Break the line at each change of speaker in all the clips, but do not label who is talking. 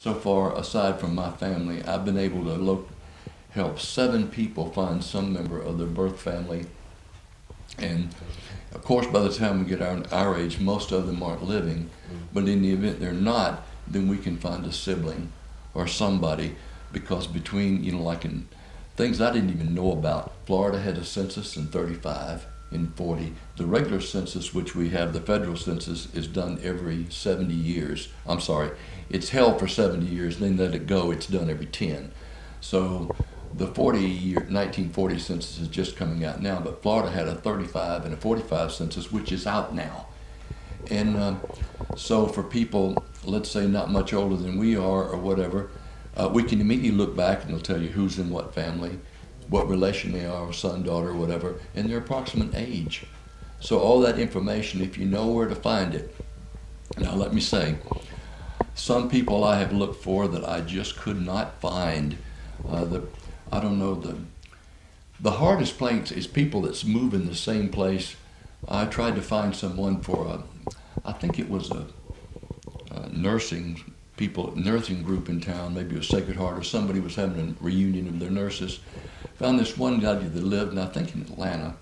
So far, aside from my family, I've been able to help 7 people find some member of their birth family. And of course, by the time we get our age, most of them aren't living. But in the event they're not, then we can find a sibling or somebody, because between, like in things I didn't even know about, Florida had a census in 35, in 40. The regular census, which we have, the federal census, is done every 70 years. I'm sorry, it's held for 70 years, then let it go, it's done every 10. So the 1940 census is just coming out now, but Florida had a 35 and a 45 census, which is out now. And so for people, let's say not much older than we are or whatever, we can immediately look back and it'll tell you who's in what family, what relation they are, son, daughter, whatever, and their approximate age. So all that information, if you know where to find it. Now let me say, some people I have looked for that I just could not find. The hardest place is people that move in the same place. I tried to find someone for I think it was a nursing group in town, maybe it was Sacred Heart or somebody was having a reunion of their nurses. Found this one lady that lived, and I think in Atlanta.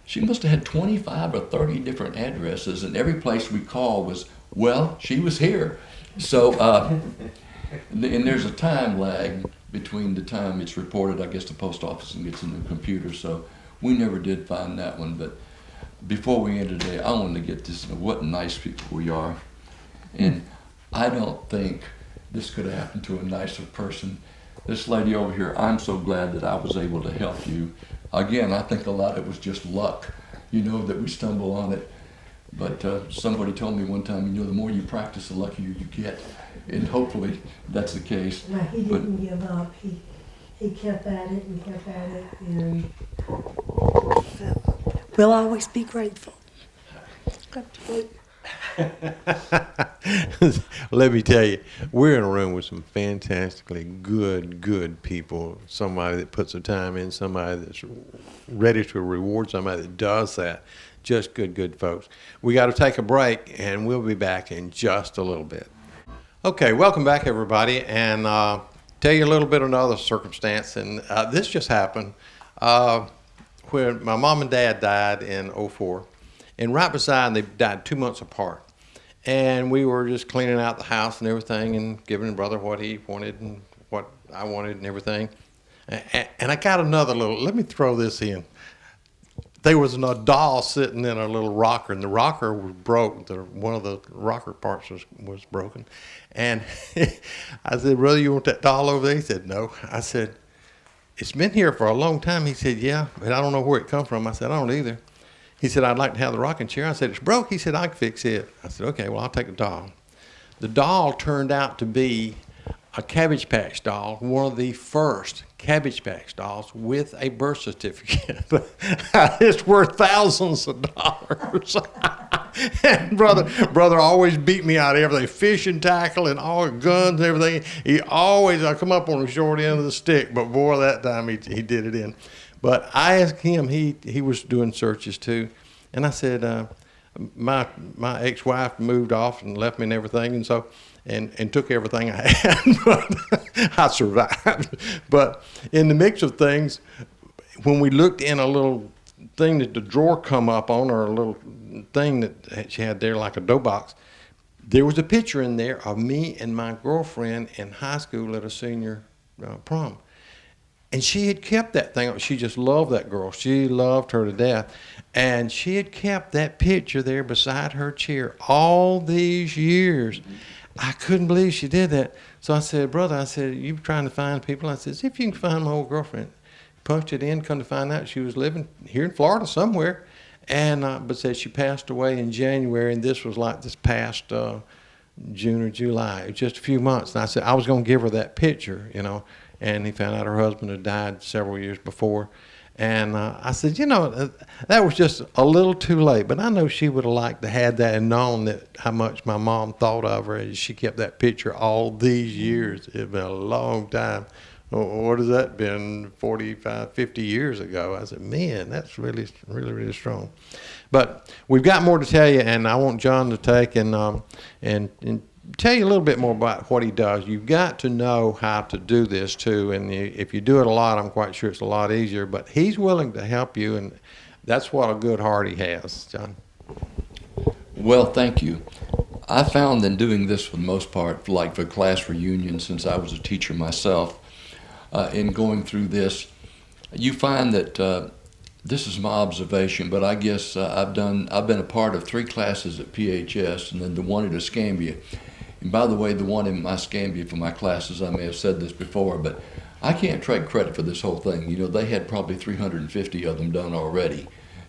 She must have had 25 or 30 different addresses, and every place we called was, well, she was here. So, and there's a time lag between the time it's reported, I guess, the post office and gets in the computer, so we never did find that one. But before we end today, I wanted to get this, what nice people we are. And I don't think this could have happened to a nicer person. This lady over here, I'm so glad that I was able to help you. Again, I think a lot of it was just luck, that we stumble on it. But somebody told me one time, the more you practice, the luckier you get. And hopefully that's the case.
Well, he didn't give up. He kept at it and kept at it. And we'll always be grateful.
Let me tell you, we're in a room with some fantastically good people. Somebody that puts the time in, somebody that's ready to reward somebody that does that. Just good folks. We got to take a break, and we'll be back in just a little bit. Okay, welcome back, everybody, and tell you a little bit of another circumstance. And this just happened when my mom and dad died in '04, and right beside them, they died 2 months apart. And we were just cleaning out the house and everything and giving brother what he wanted and what I wanted and everything. And I got another let me throw this in. There was a doll sitting in a little rocker, and the rocker was broke. One of the rocker parts was broken. And I said, brother, you want that doll over there? He said, no. I said, it's been here for a long time. He said, yeah, but I don't know where it come from. I said, I don't either. He said, I'd like to have the rocking chair. I said, it's broke. He said, I can fix it. I said, okay, well, I'll take the doll. The doll turned out to be a Cabbage Patch doll, one of the first Cabbage Patch dolls with a birth certificate. It's worth thousands of dollars. And brother always beat me out of everything, fishing tackle and all guns and everything. I come up on the short end of the stick, but boy, that time he did it in. But I asked him, he was doing searches too, and I said, my ex-wife moved off and left me and everything, and so and took everything I had, but I survived. But in the mix of things, when we looked in a little thing that the drawer come up on, or a little thing that she had there like a dough box, there was a picture in there of me and my girlfriend in high school at a senior prom. And she had kept that thing. She just loved that girl. She loved her to death. And she had kept that picture there beside her chair all these years. I couldn't believe she did that. So I said, brother, you trying to find people? I said, see if you can find my old girlfriend. Punched it in, come to find out she was living here in Florida somewhere. And but said she passed away in January, and this was like this past June or July, just a few months. And I said, I was going to give her that picture, And he found out her husband had died several years before. And I said, that was just a little too late. But I know she would have liked to have that and known how much my mom thought of her. And she kept that picture all these years. It's been a long time. What has that been, 45, 50 years ago? I said, man, that's really, really, really strong. But we've got more to tell you, and I want John to take and tell you a little bit more about what he does. You've got to know how to do this too, and if you do it a lot, I'm quite sure it's a lot easier. But he's willing to help you, and that's what a good heart he has, John.
Well, thank you. I found in doing this for the most part, like for class reunions, since I was a teacher myself, in going through this, you find that this is my observation, but I guess I've been a part of 3 classes at PHS, and then the one at Escambia. And by the way, the one in my Escambia for my classes, I may have said this before, but I can't take credit for this whole thing. You know, they had probably 350 of them done already.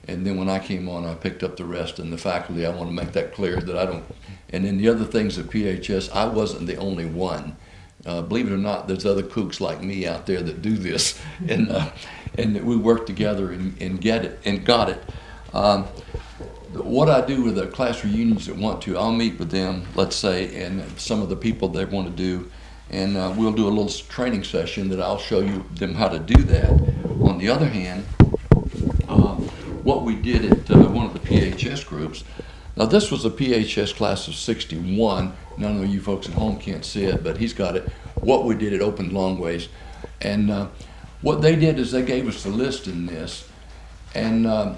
And then when I came on, I picked up the rest. And the faculty, I want to make that clear that I don't. And then the other things at PHS, I wasn't the only one. Believe it or not, there's other kooks like me out there that do this, and we work together and get it and got it. What I do with the class reunions that want to, I'll meet with them, let's say, and some of the people they want to do, and we'll do a little training session that I'll show you them how to do that. On the other hand, what we did at one of the PHS groups. Now this was a PHS class of 61. None of you folks at home can't see it, but he's got it. What we did, it opened long ways. And what they did is they gave us a list in this. And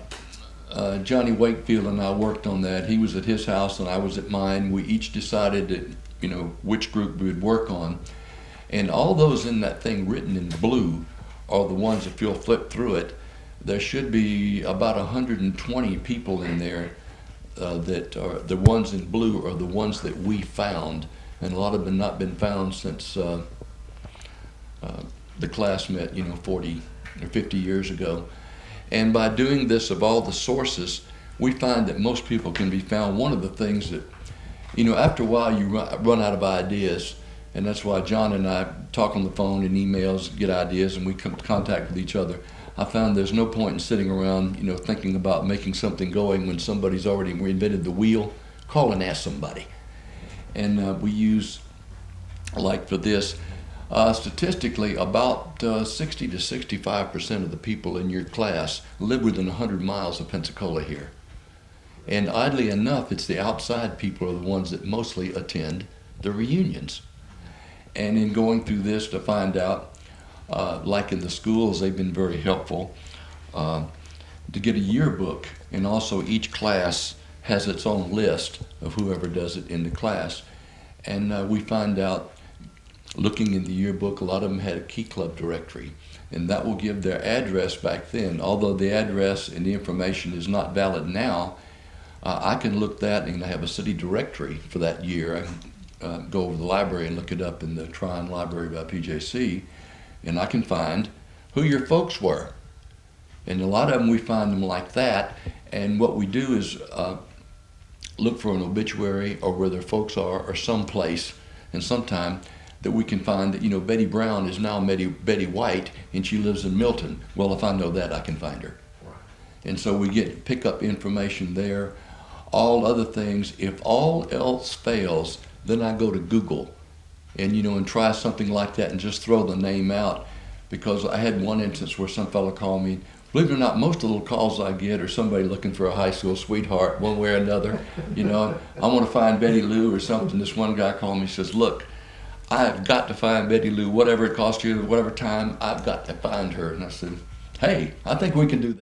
Johnny Wakefield and I worked on that. He was at his house and I was at mine. We each decided that, you know, which group we would work on. And all those in that thing written in blue are the ones, if you'll flip through it, there should be about 120 people in there that are the ones in blue are the ones that we found, and a lot of them not been found since the class met, you know, 40 or 50 years ago. And by doing this of all the sources, we find that most people can be found. One of the things that, you know, after a while you run out of ideas, and that's why John and I talk on the phone and emails, get ideas, and we come contact with each other. I found there's no point in sitting around, you know, thinking about making something going when somebody's already reinvented the wheel. Call and ask somebody. And we use, like for this, statistically about 60 to 65% of the people in your class live within 100 miles of Pensacola here. And oddly enough, it's the outside people are the ones that mostly attend the reunions. And in going through this to find out, like in the schools, they've been very helpful to get a yearbook, and also each class has its own list of whoever does it in the class. And we find out, looking in the yearbook, a lot of them had a key club directory, and that will give their address back then. Although the address and the information is not valid now, I can look that and I have a city directory for that year. I can go over to the library and look it up in the Tryon Library by PJC, and I can find who your folks were. And a lot of them, we find them like that. And what we do is look for an obituary or where their folks are or someplace, and sometime that we can find that, you know, Betty Brown is now Betty White and she lives in Milton. Well, if I know that, I can find her. And so we pick up information there. All other things, if all else fails, then I go to Google and, you know, and try something like that and just throw the name out. Because I had one instance where some fellow called me. Believe it or not, most of the little calls I get are somebody looking for a high school sweetheart, one way or another. You know, I want to find Betty Lou or something. This one guy called me and says, look, I've got to find Betty Lou, whatever it costs you, whatever time, I've got to find her. And I said, hey, I think we can do that.